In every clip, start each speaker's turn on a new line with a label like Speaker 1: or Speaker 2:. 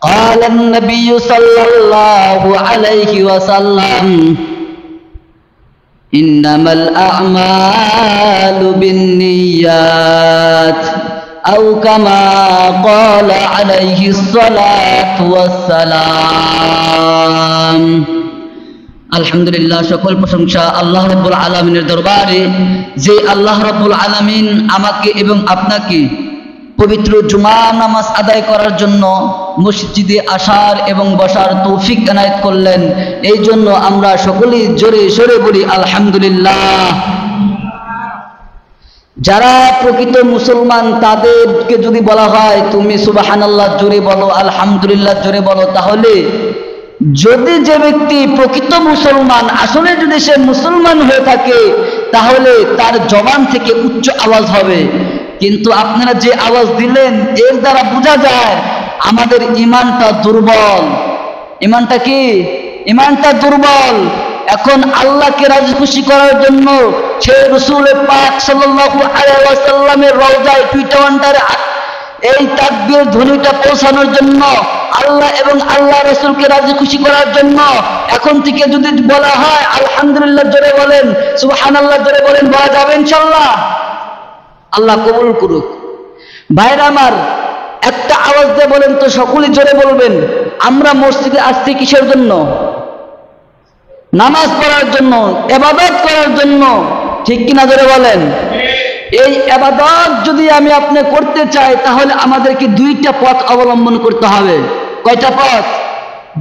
Speaker 1: قال النبي صلى الله عليه وسلم إنما الأعمال بالنيات أو كما قال عليه الصلاة والسلام। আলহামদুলিল্লাহ, সকল প্রশংসা আল্লাহ রাব্বুল আলামিনের দরবারে, যে আল্লাহ রাব্বুল আলামিন আমাকে এবং আপনাকে পবিত্র জুমা নামাজ আদায় করার জন্য মসজিদে আসার এবং বসার তৌফিক এনায়েত করলেন। এই জন্য আমরা সকলেই জোরে সোরে বলি আলহামদুলিল্লাহ। যারা প্রকৃত মুসলমান তাদেরকে যদি বলা হয় তুমি সুবহানাল্লাহ জোরে বলো, আলহামদুলিল্লাহ জোরে বলো, তাহলে যদি যে ব্যক্তি প্রকৃত মুসলমান, আসলে যদি সে মুসলমান হয়ে থাকে, তাহলে তার জবান থেকে উচ্চ আওয়াজ হবে। কিন্তু আপনারা যে আওয়াজ দিলেন, এর দ্বারা বোঝা যায় আমাদের ঈমানটা দুর্বল। ঈমানটা কি? ঈমানটা দুর্বল। এখন আল্লাহকে রাজি খুশি করার জন্য সে রাসূল পাক সাল্লাল্লাহু আলাইহি ওয়াসাল্লামের রওজায় পিটাওয়ান্টারে এই তাকবীর ধ্বনিটা পৌঁছানোর জন্য, আল্লাহ এবং আল্লাহ রাসূলকে রাজি খুশি করার জন্য এখন থেকে যদি বলা হয় আলহামদুলিল্লাহ জোরে বলেন, সুবহানাল্লাহ জোরে বলেন, বলা যাবে ইনশাআল্লাহ? আল্লাহ কবুল করুক। ভাইরা আমার, একটা আওয়াজ দিয়ে বলেন তো, সকলেই জোরে বলবেন, আমরা মসজিদে আসছি কিসের জন্য? নামাজ পড়ার জন্য, ইবাদত করার জন্য, ঠিক কিনা জোরে বলেন? এই ইবাদত যদি আমি আপনি করতে চাই, তাহলে আমাদেরকে দুইটা পথ অবলম্বন করতে হবে। কয়টা পথ?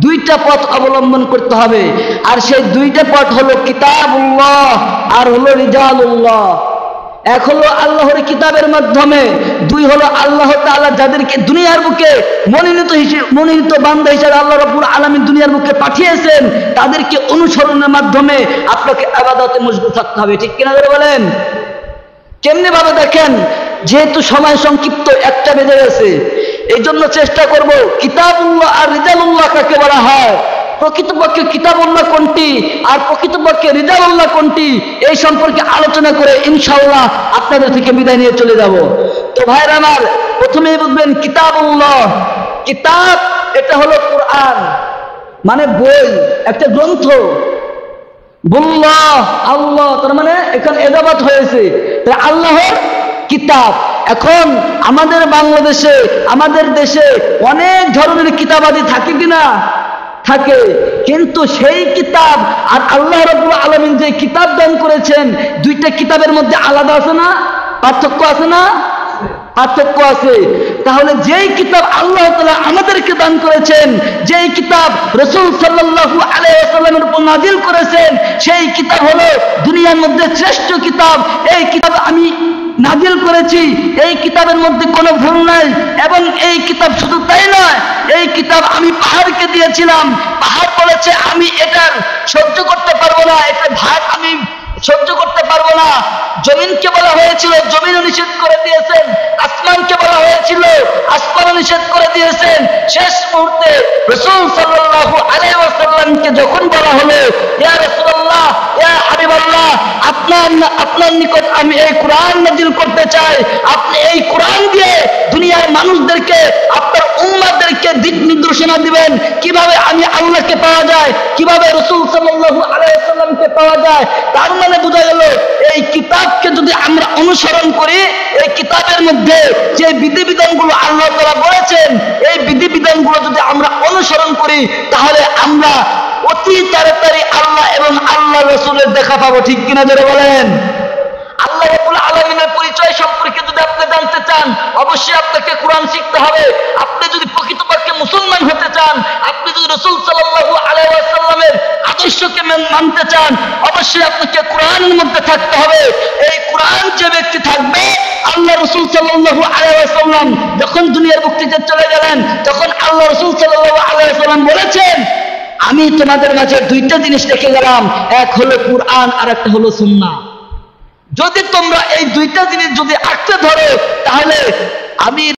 Speaker 1: দুইটা পথ অবলম্বন করতে হবে। আর সেই দুইটা পথ হলো কিতাবুল্লাহ আর হলো রিজালুল্লাহ। এক হলো আল্লাহর কিতাবের মাধ্যমে, দুই হলো আল্লাহ তাআলা যাদেরকে দুনিয়ার বুকে মনোনীত বান্দা হিসেবে আল্লাহ রাব্বুল আলামিন দুনিয়ার বুকে পাঠিয়েছেন, তাদেরকে অনুসরণের মাধ্যমে আপনাকে ইবাদতে মশগুল থাকতে হবে। ঠিক কিনা করে বলেন? কেমনে ভাবে দেখেন, যেহেতু সময় সংক্ষিপ্ত, একটা বেজে গেছে, এই জন্য চেষ্টা করব কিতাবুল্লাহ আর রিজালুল্লাহ কাকে বলা হয়, প্রকৃতপক্ষে কিতাবুল্লাহ কোনটি আর প্রকৃতপক্ষে রিজালুল্লাহ কোনটি, এই সম্পর্কে আলোচনা করে ইনশাআল্লাহ আপনাদের থেকে বিদায় নিয়ে চলে যাব। তো ভাইরা আমার, প্রথমেই বুঝবেন কিতাবুল্লাহ। কিতাব এটা হলো কোরআন, মানে বই, একটা গ্রন্থ। বুল্লাহ আল্লাহ, তার মানে এখানে এজাবাত হয়েছে আল্লাহর কিতাব। এখন আমাদের বাংলাদেশে, আমাদের দেশে অনেক ধরনের কিতাবাদি থাকে কিনা? থাকে। কিন্তু সেই কিতাব আর আল্লাহ রাব্বুল আলামিন যে কিতাব দান করেছেন, দুইটা কিতাবের মধ্যে আলাদা আছে না? পার্থক্য আছে না? পার্থক্য আছে। তাহলে যেই কিতাব আল্লাহ তাআলা আমাদেরকে দান করেছেন, যেই কিতাব রাসূল সাল্লাল্লাহু আলাইহি ওয়াসাল্লামের উপর নাযিল করেছেন, সেই কিতাব হলো দুনিয়ার মধ্যে শ্রেষ্ঠ কিতাব। এই কিতাব আমি নাযিল করেছি, এই কিতাবের মধ্যে কোনো ভুল নাই। এবং এই কিতাব শুধু তাই নয়, এই কিতাব আমি পাহাড়কে দিয়েছিলাম, পাহাড় বলেছে আমি এটার সহ্য করতে পারবো না, এটা ভাগ আমি সহ্য করতে পারবো না। জমিনকে বলা হয়েছিল, জমিনও নিষেধ করে দিয়েছেন। আসমানকে বলা হয়েছিল, আসমানও নিষেধ করে দিয়েছেন। শেষ মুহূর্তে রাসূল সাল্লাল্লাহু আলাইহি ওয়াসাল্লামকে যখন বলা হলো, ইয়া রাসূলুল্লাহ, ইয়া হাবিবাল্লাহ, আপনার নিকট আমি এই কোরআন নাযিল করতে চাই, আপনি এই কোরআন দিয়ে দুনিয়ার মানুষদেরকে, আপনার উম্মতদেরকে দিক নির্দেশনা দিবেন, কিভাবে আমি আল্লাহকে পাওয়া যায়, কিভাবে রাসূল সাল্লাল্লাহু আলাইহি ওয়াসাল্লামকে পাওয়া যায়। তার মানে বোঝা গেল, এই কিতাবকে যদি আমরা অনুসরণ করি, এই কিতাবের মধ্যে যে বিধিবিধানগুলো আল্লাহ তাআলা বলেছেন, এই বিধিবিধানগুলো যদি আমরা অনুসরণ করি, তাহলে আমরা অতি তাড়াতাড়ি আল্লাহ এবং আল্লাহ রাসূলের দেখা পাবো। ঠিক কিনা জোরে বলেন? আল্লাহ রাব্বুল আলামিনের পরিচয় সম্পর্কে যদি আপনি জানতে চান, অবশ্যই আপনাকে কোরআন শিখতে হবে। আপনি যদি প্রকৃতপক্ষে মুসলমান হতে চান, আপনি যদি রাসূল সাল্লাল্লাহু আলাইহি ওয়াসাল্লামের আদর্শকে মানতে চান, অবশ্যই আপনাকে কোরআনের মধ্যে থাকতে হবে। এই কোরআন যে ব্যক্তি থাকবে, আল্লাহ রাসূল সাল্লাল্লাহু আলাইহি ওয়াসাল্লাম যখন দুনিয়ার মুক্তি থেকে চলে গেলেন, তখন আল্লাহ রাসূল সাল্লাল্লাহু আলাইহি ওয়াসাল্লাম বলেছেন, আমি তোমাদের মাঝে দুইটা জিনিস রেখে গেলাম, এক হলো কোরআন আর একটা হলো সুন্নাহ। যদি তোমরা এই দুইটা জিনিস যদি আঁকড়ে ধরো, তাহলে আমি